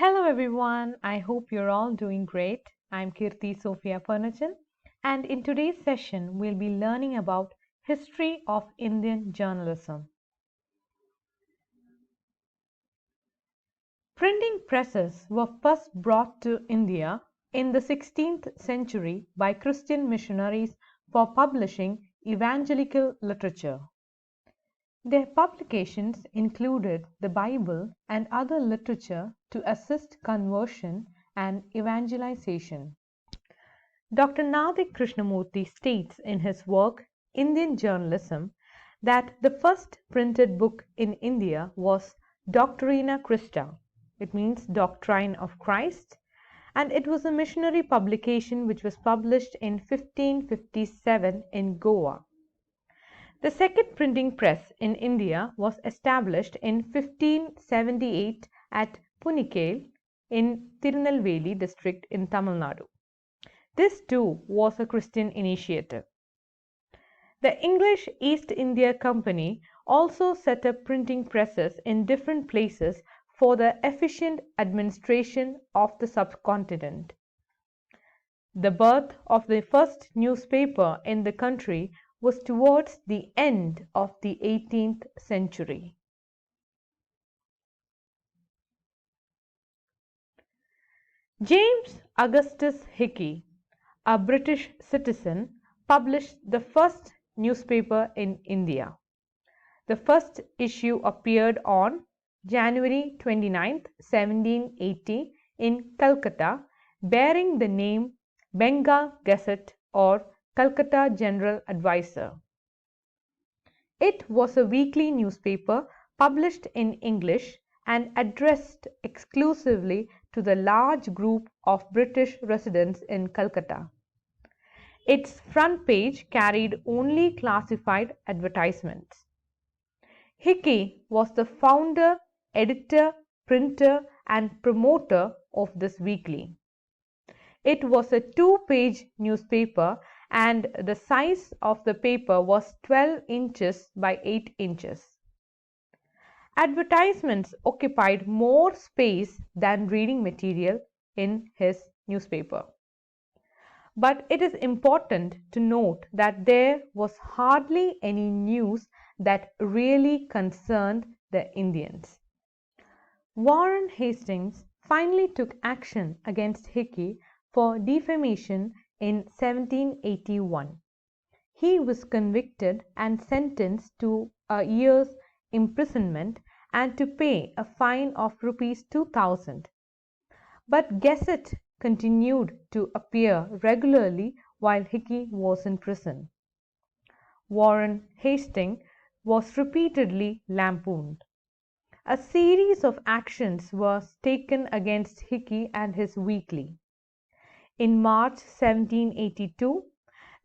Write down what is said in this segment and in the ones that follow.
Hello everyone, I hope you're all doing great. I'm Kirti Sophia Purnachan, and in today's session we'll be learning about history of Indian journalism. Printing presses were first brought to India in the 16th century by Christian missionaries for publishing evangelical literature. Their publications included the Bible and other literature to assist conversion and evangelization. Dr. Nadik Krishnamurti states in his work Indian Journalism that the first printed book in India was Doctrina Christa. It means Doctrine of Christ, and it was a missionary publication which was published in 1557 in Goa. The second printing press in India was established in 1578 at Punikale in Tirunelveli district in Tamil Nadu. This too was a Christian initiative. The English East India Company also set up printing presses in different places for the efficient administration of the subcontinent. The birth of the first newspaper in the country was towards the end of the 18th century. James Augustus Hickey, a British citizen, published the first newspaper in India. The first issue appeared on January 29, 1780 in Calcutta, bearing the name Bengal Gazette or Calcutta General Adviser. It was a weekly newspaper published in English and addressed exclusively to the large group of British residents in Calcutta. Its front page carried only classified advertisements. Hickey was the founder, editor, printer, and promoter of this weekly. It was a two-page newspaper and the size of the paper was 12 inches by 8 inches. Advertisements occupied more space than reading material in his newspaper. But it is important to note that there was hardly any news that really concerned the Indians. Warren Hastings finally took action against Hickey for defamation in 1781. He was convicted and sentenced to a year's imprisonment and to pay a fine of rupees 2000. But Gazette continued to appear regularly while Hickey was in prison. Warren Hastings was repeatedly lampooned. A series of actions was taken against Hickey and his weekly. In March 1782,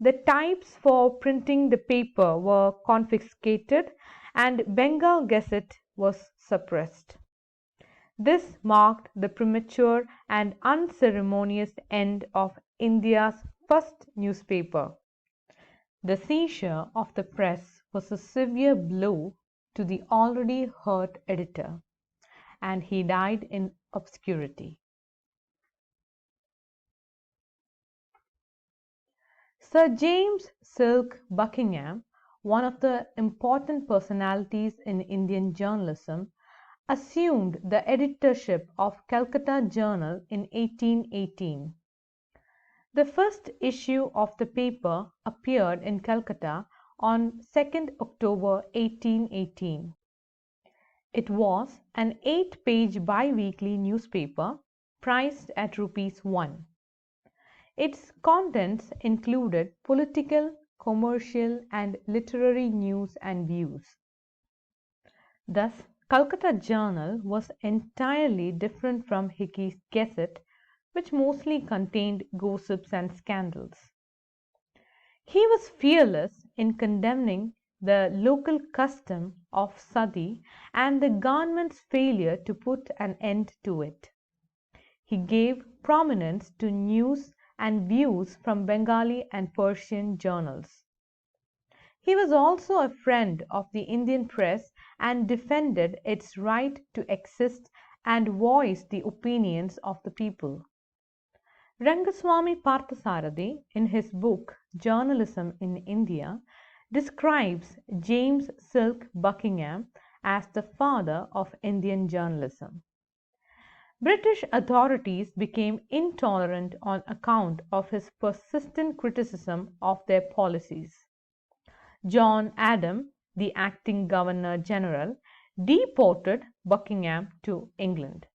the types for printing the paper were confiscated and Bengal Gazette was suppressed. This marked the premature and unceremonious end of India's first newspaper. The seizure of the press was a severe blow to the already hurt editor, and he died in obscurity. Sir James Silk Buckingham, one of the important personalities in Indian journalism, assumed the editorship of Calcutta Journal in 1818. The first issue of the paper appeared in Calcutta on 2nd October 1818. It was an 8-page bi-weekly newspaper priced at rupees 1. Its contents included political, commercial, and literary news and views. Thus, Calcutta Journal was entirely different from Hickey's Gazette, which mostly contained gossips and scandals. He was fearless in condemning the local custom of sati and the government's failure to put an end to it. He gave prominence to news and views from Bengali and Persian journals. He was also a friend of the Indian press and defended its right to exist and voice the opinions of the people. Rangaswamy Parthasarathi, in his book Journalism in India, describes James Silk Buckingham as the father of Indian journalism. British authorities became intolerant on account of his persistent criticism of their policies. John Adam, the acting Governor General, deported Buckingham to England.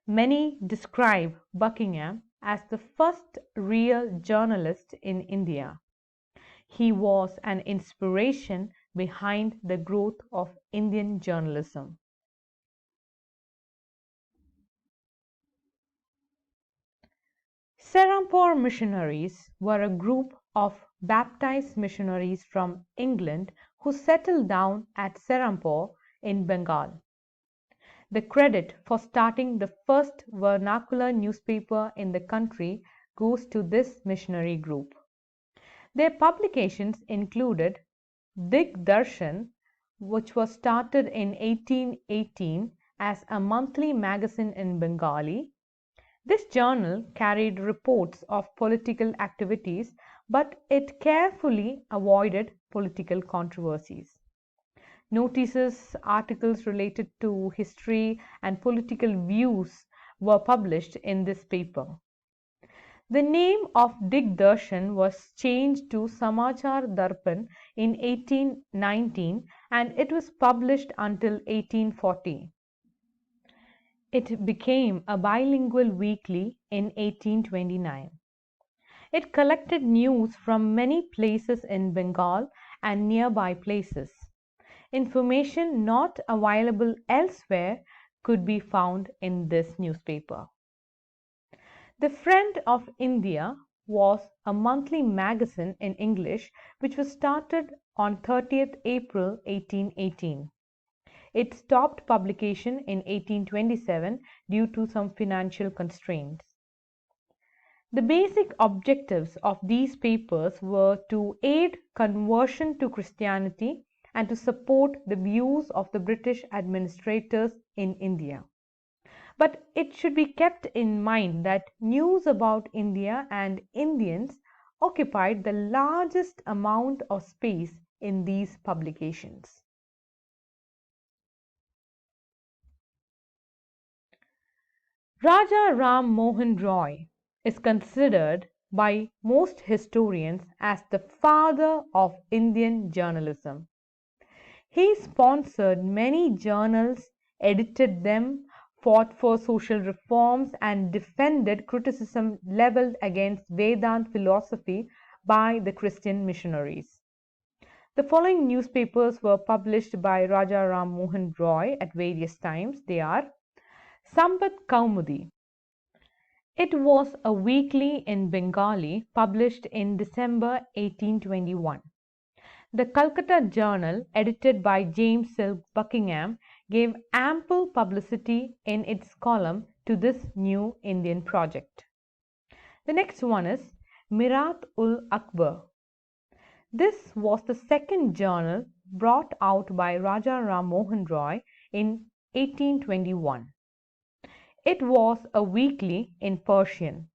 Many describe Buckingham as the first real journalist in India. He was an inspiration behind the growth of Indian journalism. Serampore missionaries were a group of baptized missionaries from England who settled down at Serampore in Bengal. The credit for starting the first vernacular newspaper in the country goes to this missionary group. Their publications included Digdarshan, which was started in 1818 as a monthly magazine in Bengali. This journal carried reports of political activities, but it carefully avoided political controversies. Notices, articles related to history and political views were published in this paper. The name of Digdarshan was changed to Samachar Darpan in 1819 and it was published until 1840. It became a bilingual weekly in 1829. It collected news from many places in Bengal and nearby places. Information not available elsewhere could be found in this newspaper. The Friend of India was a monthly magazine in English which was started on 30th April 1818. It stopped publication in 1827 due to some financial constraints. The basic objectives of these papers were to aid conversion to Christianity and to support the views of the British administrators in India. But it should be kept in mind that news about India and Indians occupied the largest amount of space in these publications. Raja Ram Mohan Roy is considered by most historians as the father of Indian journalism. He sponsored many journals, edited them, fought for social reforms, and defended criticism leveled against Vedant philosophy by the Christian missionaries. The following newspapers were published by Raja Ram Mohan Roy at various times. They are Sambat Kaumudi. It was a weekly in Bengali published in December 1821. The Calcutta Journal, edited by James Silk Buckingham, gave ample publicity in its column to this new Indian project. The next one is Mirat ul Akbar. This was the second journal brought out by Raja Ram Mohan Roy in 1821. It was a weekly in Persian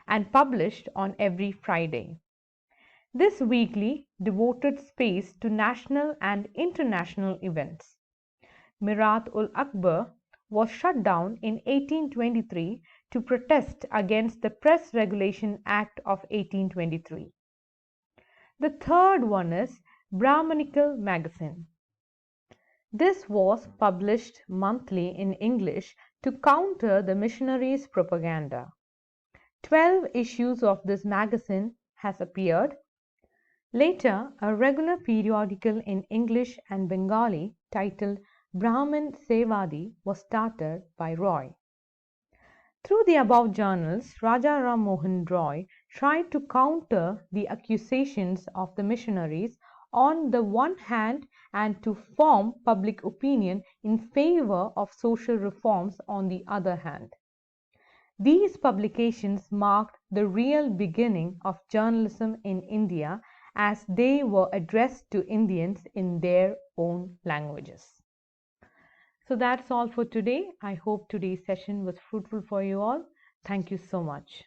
and published on every Friday. This weekly devoted space to national and international events. Mirat ul Akbar was shut down in 1823 to protest against the Press Regulation Act of 1823. The third one is Brahmanical Magazine. This was published monthly in English to counter the missionaries' propaganda. 12 issues of this magazine has appeared. Later, a regular periodical in English and Bengali titled Brahmin Sevadi was started by Roy. Through the above journals, Raja Ram Mohan Roy tried to counter the accusations of the missionaries on the one hand and to form public opinion in favor of social reforms on the other hand. These publications marked the real beginning of journalism in India as they were addressed to Indians in their own languages. So that's all for today. I hope today's session was fruitful for you all. Thank you so much.